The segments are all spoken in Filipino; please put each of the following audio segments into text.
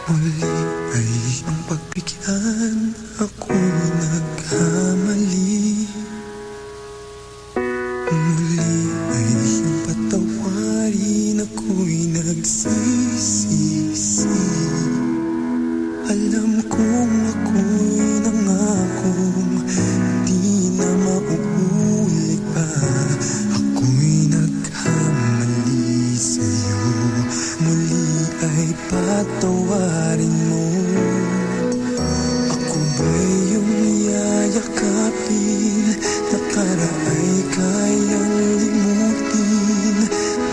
Muli ay iyong pagbigyan, ako'y nagkamali. Muli ay iyong patawarin, ako'y nagsisisi. Alam kong ako'y nangakong di na mauulit pa. Ako'y nagkamali sa'yo, muli ay patawarin mo. Ako ba'y iyong yayakapin, nakaraay kayang limutin.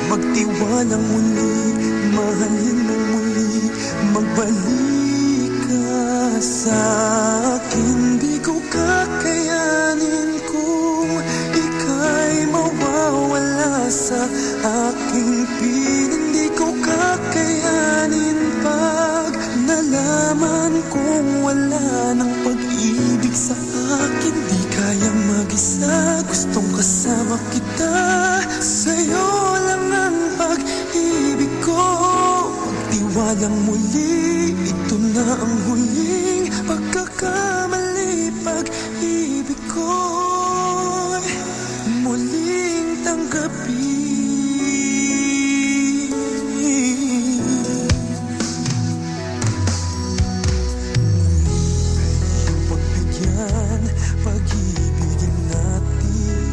Magtiwalang muli, mahalin mo muli, magbalik ka sa'kin. Di ko kakayanin kung ika'y mawawala sa aking piling. Di ko kakayanin pag nalaman kong wala ng pag-ibig sa akin. Di kaya mag-isa, gustong kasama kita. Sa'yo lang ang pag-ibig ko. Magtiwalang muli, ito na ang huling pagkakamali. Pag-ibig ko'y muling tanggapin. Pagbigyan, pag-ibigin natin.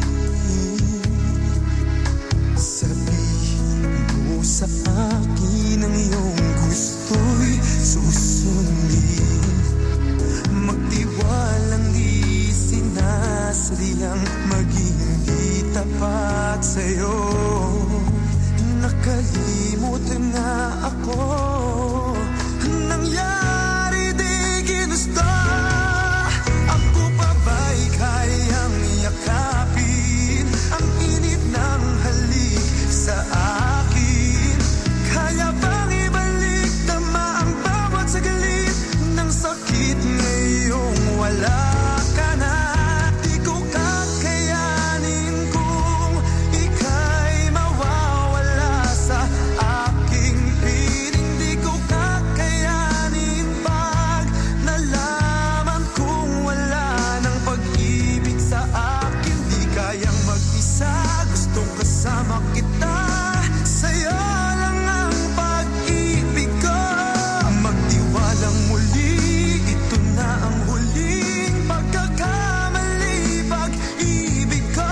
Sabihin mo sa akin ang iyong gusto'y susundin. Magtiwalang di sinasadyang maging di tapat sa'yo. Nakalimutan na ako, nangyari di ginusto. Ako pa ba'y kayang yakapin ang init ng halik sa akin? Kaya bang ibalik tama ang bawat saglit ng sakit ngayong wala ka na? Di ko kakayanin kung ika'y mawawala sa aking piling. Di ko kakayanin pag nalaman kong wala ng pag-ibig sa akin. Di kayang mag-isa, gustong kasama kita. Sa'yo lang ang pag-ibig ko. Magtiwalang muli, ito na ang huling pagkakamali. Pag-ibig ko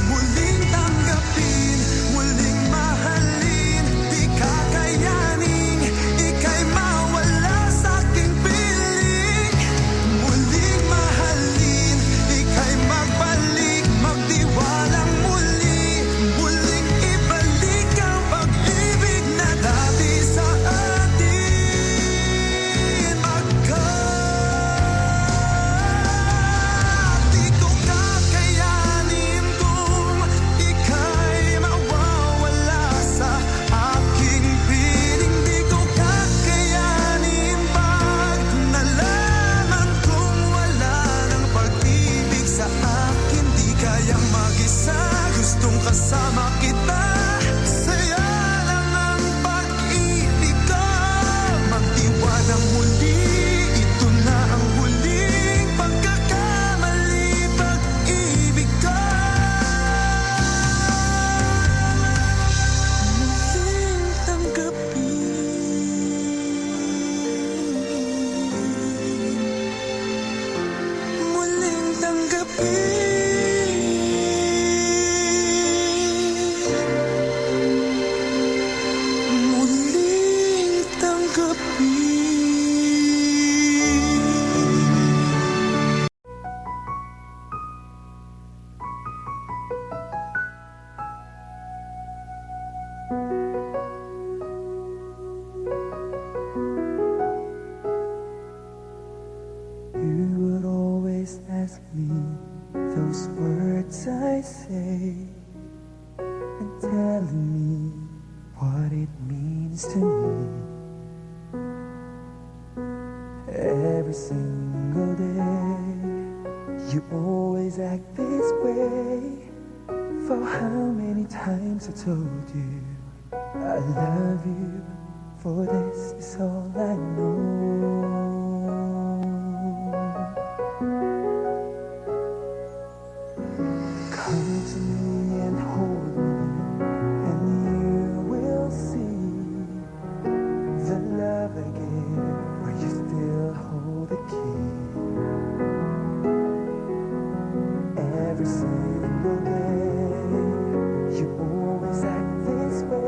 muling tanggapin, muling mahalin. Di kakayanin ika'y mawala sa aking piling. Muling mahalin, ika'y magbalik, magtiwalang muli. Muling ibalik ang pag-ibig na dati sa atin. Di ko kakayanin kung ika'y mawawala sa aking piling. Di ko kakayanin pag nalaman kong wala ng pag-ibig sa akin. Di kayang mag-isa, gustong kasama kita. Sa'yo lang ang pag-ibig ko. Magtiwalang muli, ito na ang huling pagkakamali. Pag-ibig ko muling tanggapin. Muling tanggapin. Muling tanggapin. You would always ask me those words I say, and telling me what it means to me. Every single day, you always act this way. For how many times I told you I love you, for this is all I know. Come to me and hold me, and you will see the love I give, where you still hold the key. Every single day, you always act this way.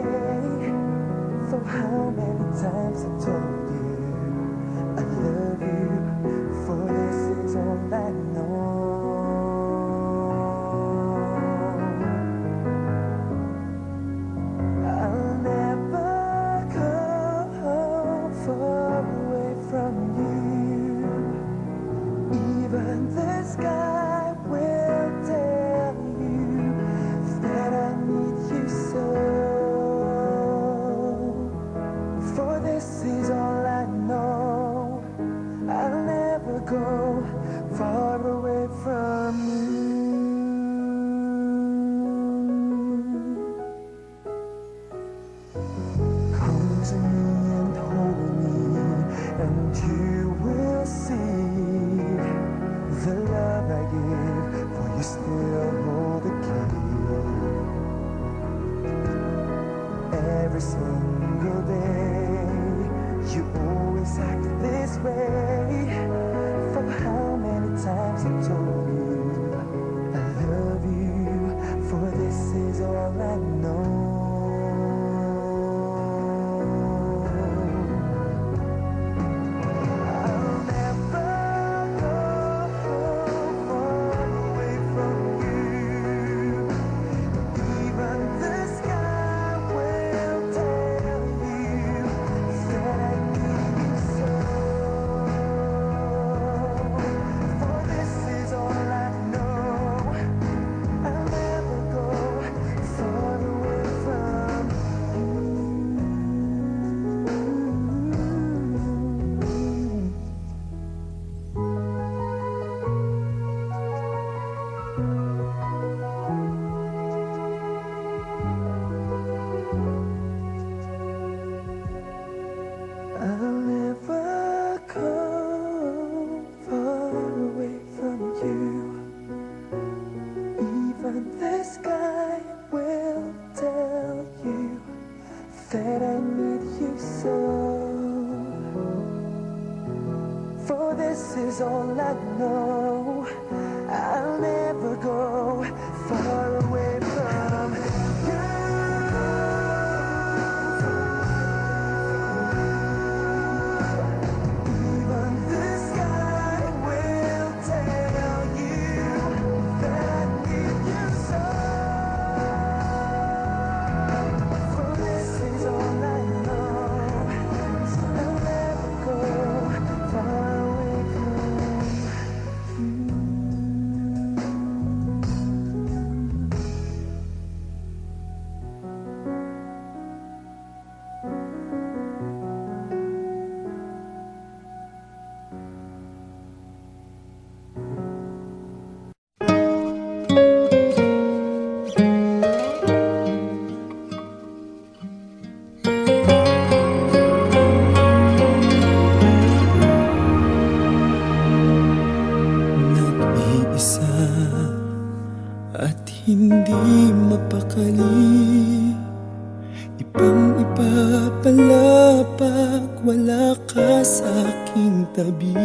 For how many times I told you I love you, for this is all I know. I'll never go far away from you. Even the sky will tell you that I need you so. For this is all I know. I'll never go far away from you. Come to me and hold me, and you will see the love I give, for you still hold the key. Every single day, you always act this way. For how many times I told you I love you, for this is all I know. I'll never go far away from you. Even the sky will tell you that I need you so. For this is all I know. I'll never go far away from you. I'll never go far away from you. Even the sky will tell you that I need you so. For this is all I know. I'll never go far away from you. Even the sky will tell you that I need you so. For this is all I know. I'll never go far away from you. Nag-iisa at hindi mapakali, ibang-iba pala pag wala ka sa aking tabi.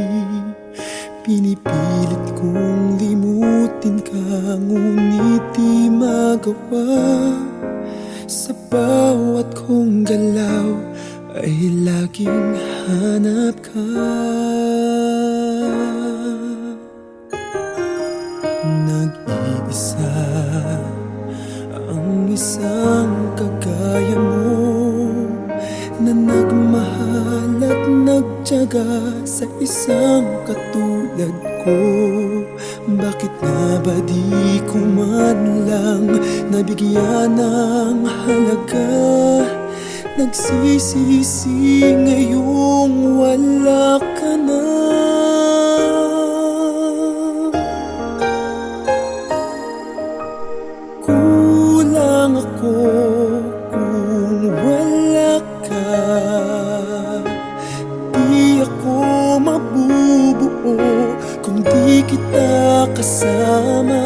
Pinipilit kong limutin ka, ngunit di magawa. Sa bawat kong galaw ay laging hanap ka. Nag-iisa ang isang kagaya mo, na nagmahal at nagtiyaga sa isang katulad ko. Bakit nga ba di ko man lang nabigyan ng halaga? Nagsisisi ngayong wala ka na. Kulang ako kung kita kasama.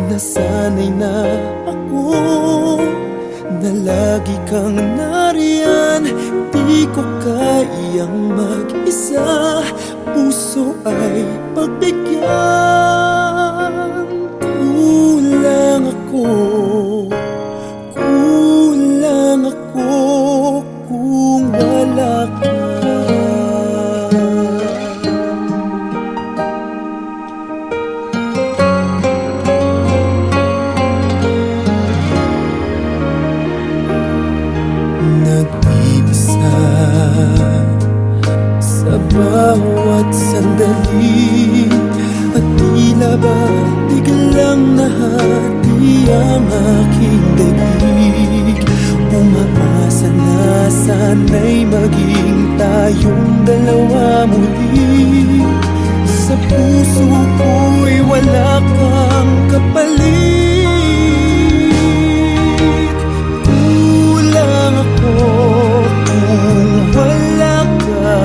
Nasanay na ako na lagi kang nariyan. Di ko kayang mag-isa, puso ay pagbigyan. Kulang ako kung wala ka. Nag-ibisa sa bawat sandali, at tila ba biglang nahati ang aking daig. Umaasa na sana'y maging tayong dalawa muli. Sa puso ko'y wala kang kapalit. Kulang ako kung wala ka.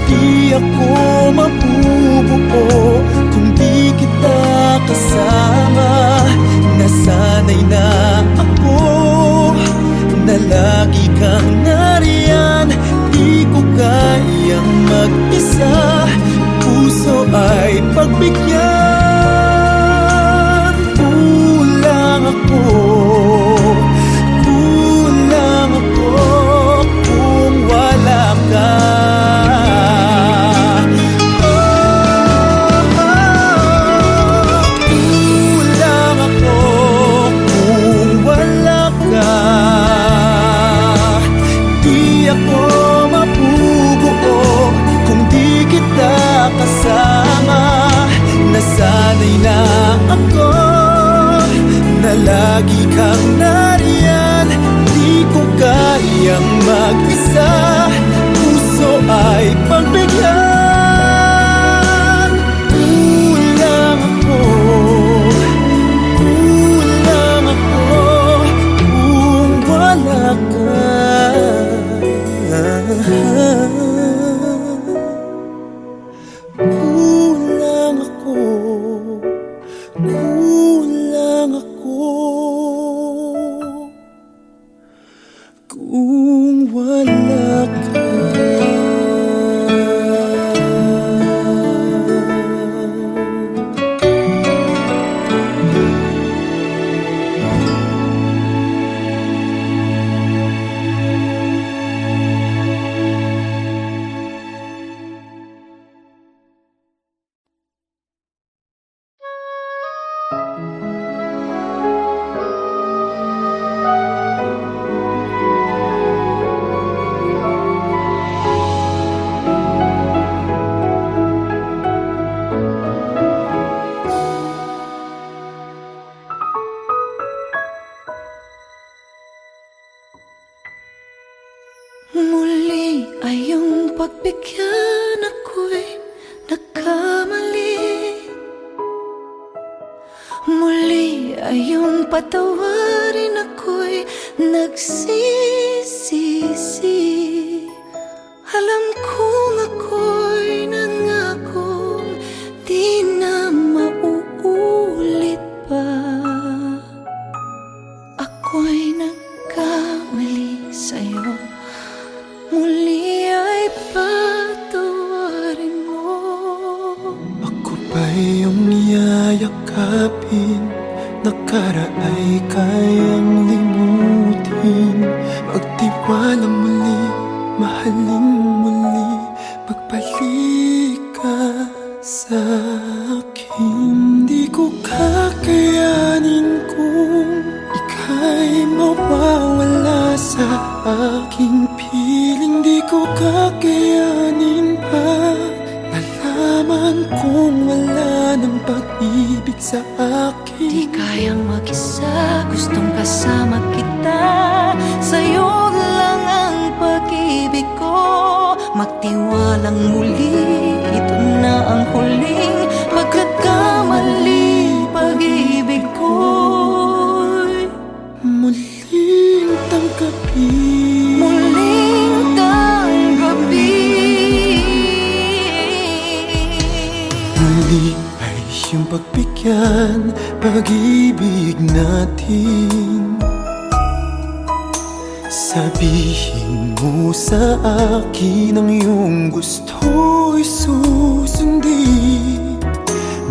Di ako mabubuo kung di kita kasama. Nasanay na ako na lagi kang nariyan. Di ko kayang mag-isa, puso ay pagbigyan. Kulang ako kung wala ka. Nasanay na ako na lagi kang nariyan. Di ko kayang mag-isa, puso ay pagbigyan. Kulang ako kung wala ka. Kulang ako kung wala ka. Muli ay iyong pagbigyan, ako'y nagkamali. Muli ay iyong patawarin, ako'y nagsisisi. Alam kong ako'y nangakong di na mauulit pa. Ako'y nagkamali sa'yo, muli ay patawarin mo. Ako pa iyong yayakapin, nakaraay kayang limutin. Magtiwala muli, mahalin muli, magbalik ka sa akin. Di ko kakayanin kung ika'y mawawala sa aking piling. Di ko kakayanin pa nalaman kung wala ng pag-ibig sa akin. Di kayang mag-isa, gustong kasama kita. Sa'yo lang ang pag-ibig ko. Magtiwalang muli, ito na ang huling pagkakamali. Pag-ibig ko'y muling tanggapin. muling tanggapin. pag-ibig natin. Sabihin mo sa akin ang iyong gusto'y susundin.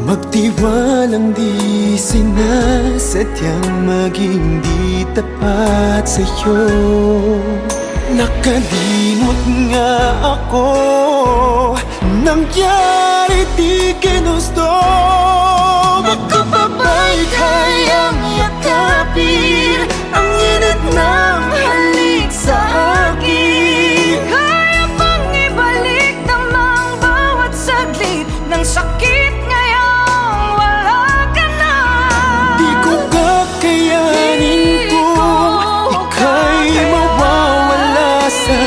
Magtiwalang di sinasadyang maging di tapat sa'yo. Nakalimot nga ako, nangyari di ginusto. Magkapabay kayang yakapin ang init ng halik sa akin. Kaya bang ibalik namang bawat saglit ng sakit ngayong wala ka na? Di ko kakayanin kung ika'y mawawala sa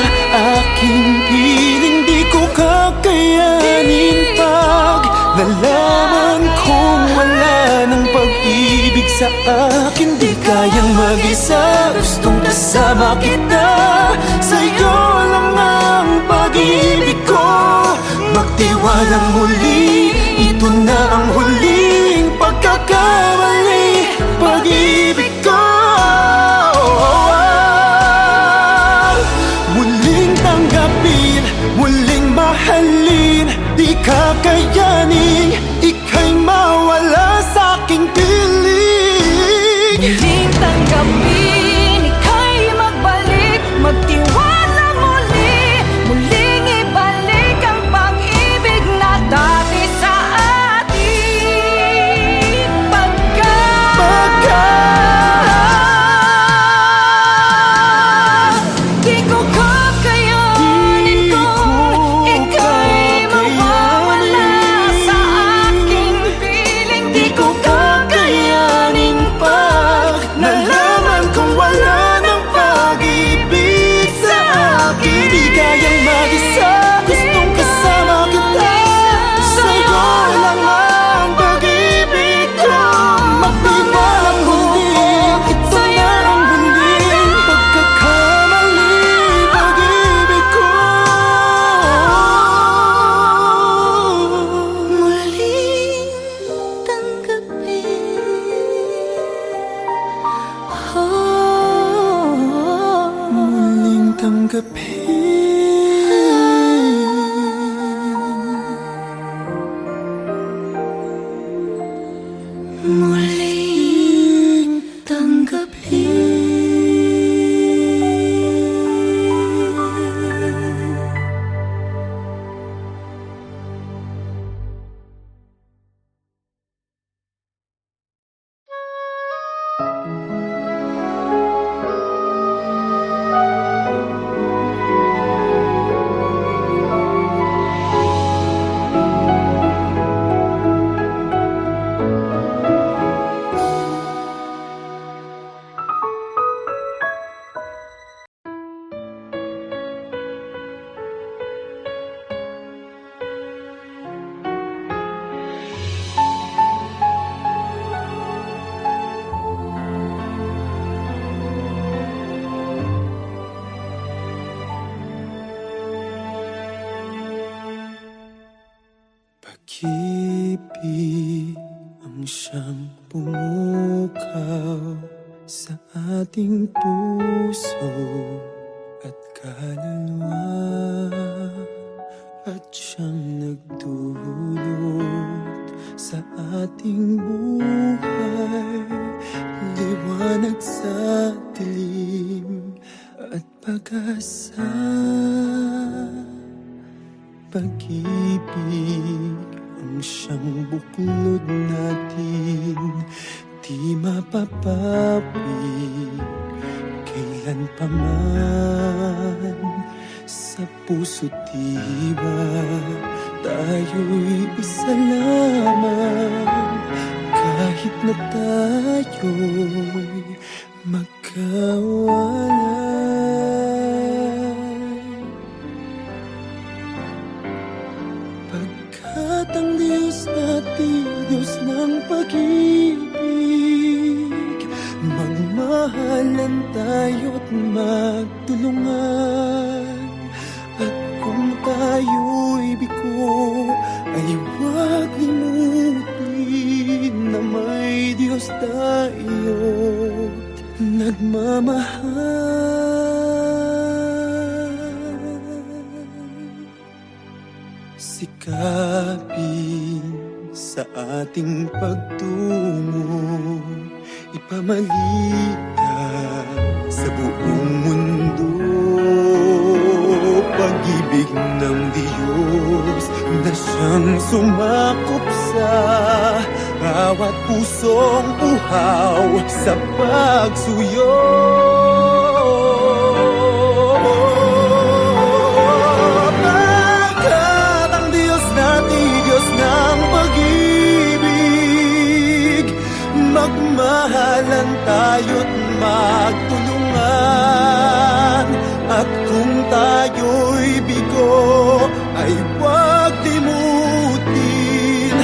aking piling. Di ko kakayanin pag nalaman kong wala ng pag-ibig sa akin. Di kayang mag-isa, gustong kasama kita. Sa'yo lang ang pag-ibig ko. Magtiwalang muli, ito na ang huling pagkakamali. Pag-ibig ko, muling tanggapin, muling mahalin. Di kakayanin, ika'y mawala sa aking piling. Muling tanggapin, ika'y magbalik, magtiwala muli. Muling ibalik ang pag-ibig na dati sa atin. Di ko kakayanin kung ika'y mawawala sa aking piling. Di ko Kakayanin pag nalaman kong wala ng pag-ibig sa akin. Di kayang mag-isa, gustong kasama kita. Sa'yo lang ang pag-ibig ko. Magtiwalang muli, ito na ang huling pagkakamali. Pag-ibig ko, muling tanggapin. muling tanggapin. Muling tanggapin. Pag-ibig ang siyang pumukaw sa ating puso at kaluluwa, at siyang nagdulot sa ating buhay, liwanag sa dilim at pag-asa. Pag-ibig ang siyang buklod natin, di mapapawi kailan pa man. Sa puso't diwa tayo'y isa lamang, kahit na tayo'y magkawalay. Pagkat ang Diyos natin, Diyos ng pag-ibig, magmahalan tayo't magtulungan. At kung tayo'y bigo, ay huwag limutin na may Diyos Diyos tayo't nagmamahal. Sikapin sa ating pagtungo, ipamagitan sa buong mundo. Pag-ibig ng Diyos na siyang sumakop sa bawat pusong uhaw sa pagsuyo. Pagkat ang Diyos natin, Diyos ng pag-ibig, magmahalan tayo't magtulungan. At kung tayo'y bigo, ay huwag limutin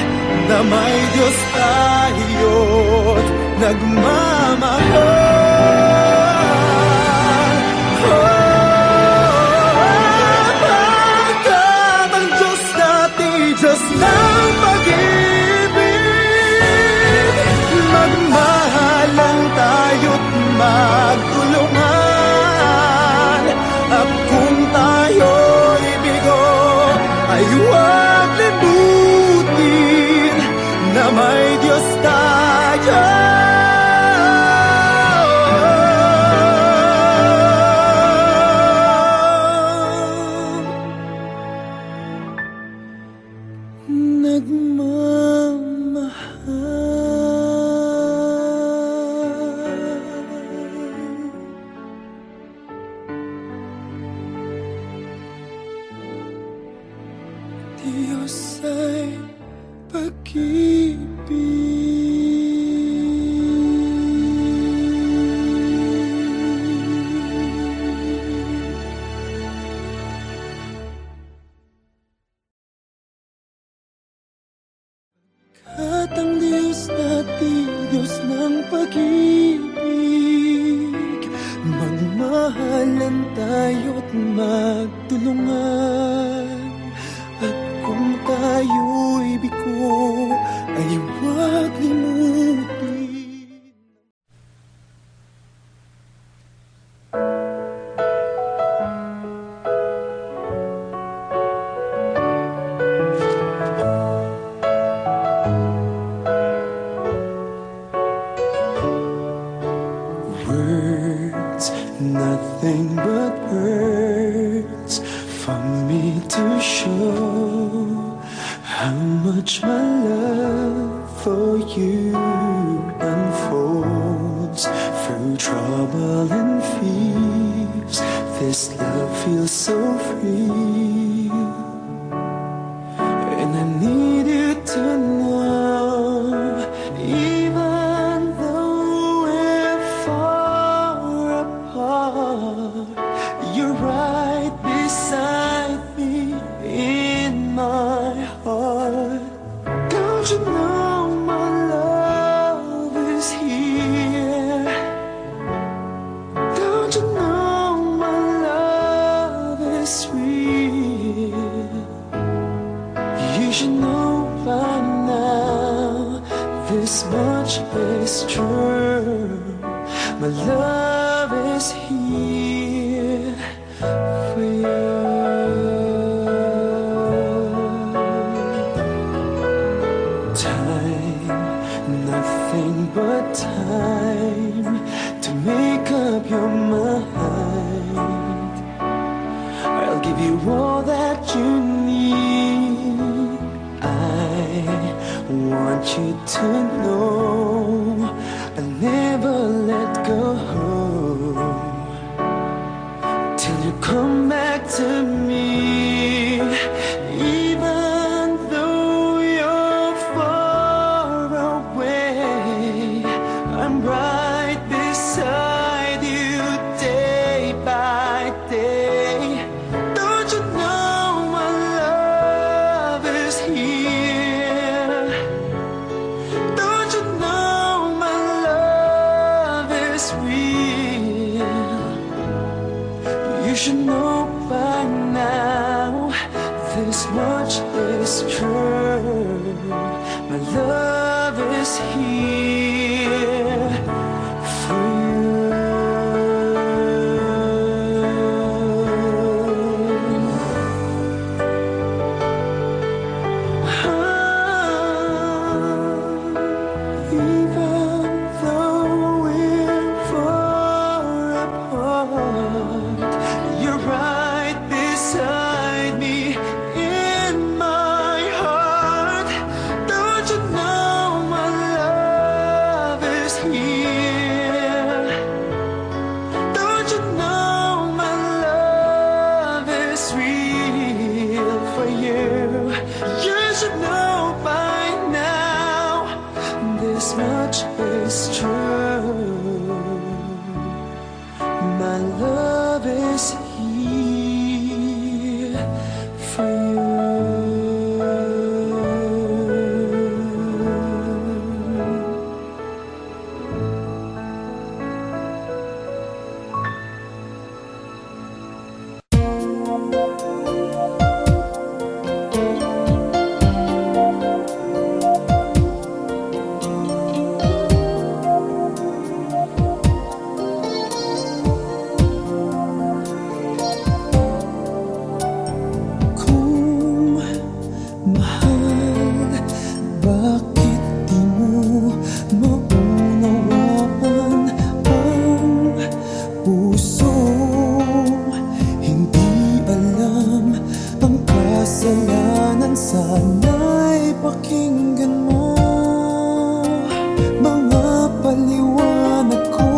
na may Diyos tayo't nagmamahal. Pagkat ang Diyos natin, Diyos ng pag-ibig, magmahalan tayo't magtulungan. At kung tayo'y bigo, ay huwag limutin na may Diyos tayo. Diyos ay at ang Diyos natin, Diyos ng pag-ibig, magmahalan tayo't magtulungan. At kung tayo'y bigo, ay huwag limutin. Words, nothing but words for me to show how much my love for you unfolds through trouble and fears. This love feels so free, and I need you to know, even though we're far apart, you're right beside me in my heart. Don't you know my love is here? Don't you know my love is real? You should know by now, this much is true. My love is here for you. Time, nothing but time to make up your mind. I'll give you all that you need. I want you to know I'll never let go till you come back to me. Even though you're far away, I'm right beside you day by day. Don't you know my love is here? Don't you know my love is real? You should know by now, this much is true. My love is here Don't you know my love is real for you? You should know by now, this much is true. My love is here for you. Kung mahal, bakit di mo maunawaan ang puso? Hindi alam ang kasalanan, sana'y pakinggan mo mga paliwanag ko.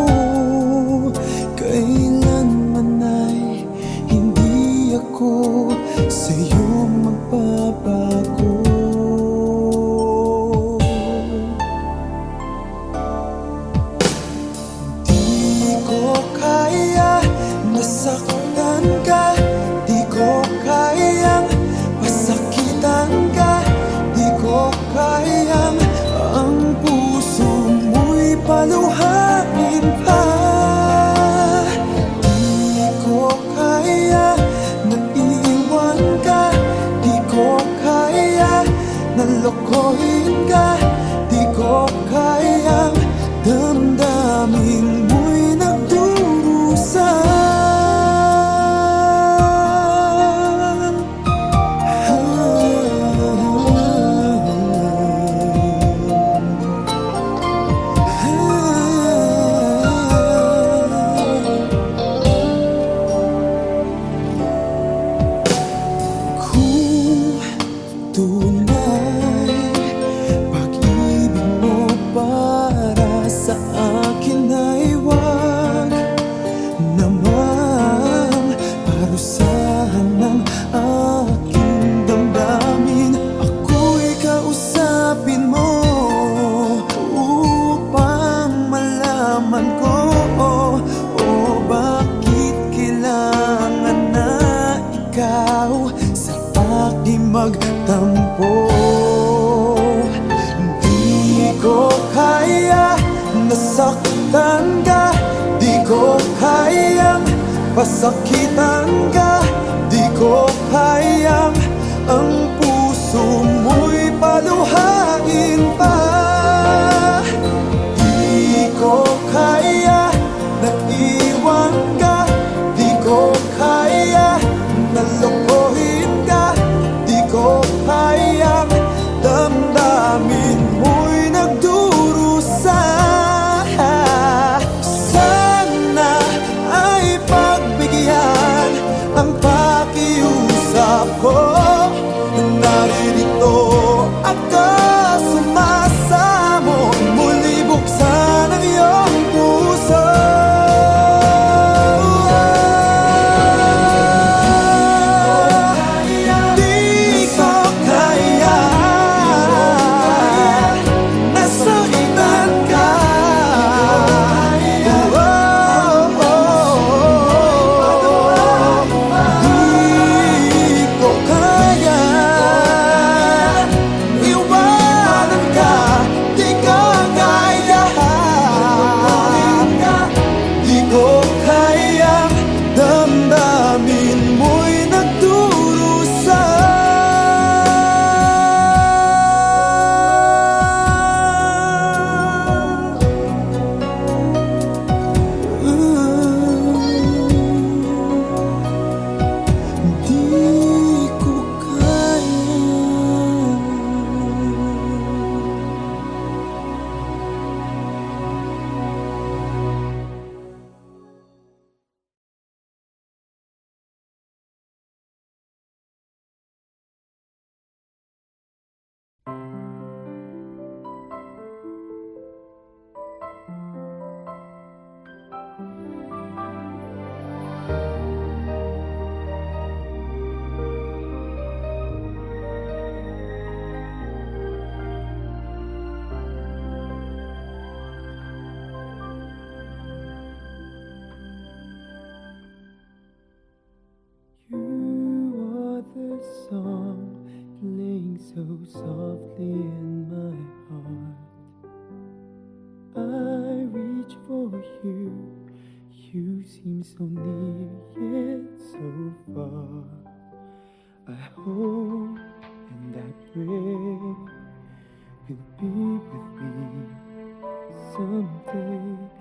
Kailanman ay hindi ako sa'yo magbabago. Di ko kaya nasaktan ka, di ko kayang pasakitan ka, di ko kayang ang puso mo'y paluhain pa. Di ko kaya na iiwan ka, di ko kaya na lokohin ka, di ko kayang damdamin mo'y nagdurusa. Kung tunay pag-ibig mo para sa akin ay wag naman parusahan ng aking damdamin. Ako'y kausapin mo upang malaman ko bakit kailangan na ikaw sa aking magtampo. Di ko kaya nasaktan ka, di ko kayang pasakitan ka, di ko kayang ang puso mo'y paluhain pa. Di ko kaya na iwan ka, di ko kaya na lokohin ka, di ko kayang damdamin mo'y nagdurusa. Sana ay pagbigyan ang pakiusap ko. Naririto ako sumasama. softly in my heart. I reach for you. You seem so near yet so far. I hope and I pray you'll be with me someday.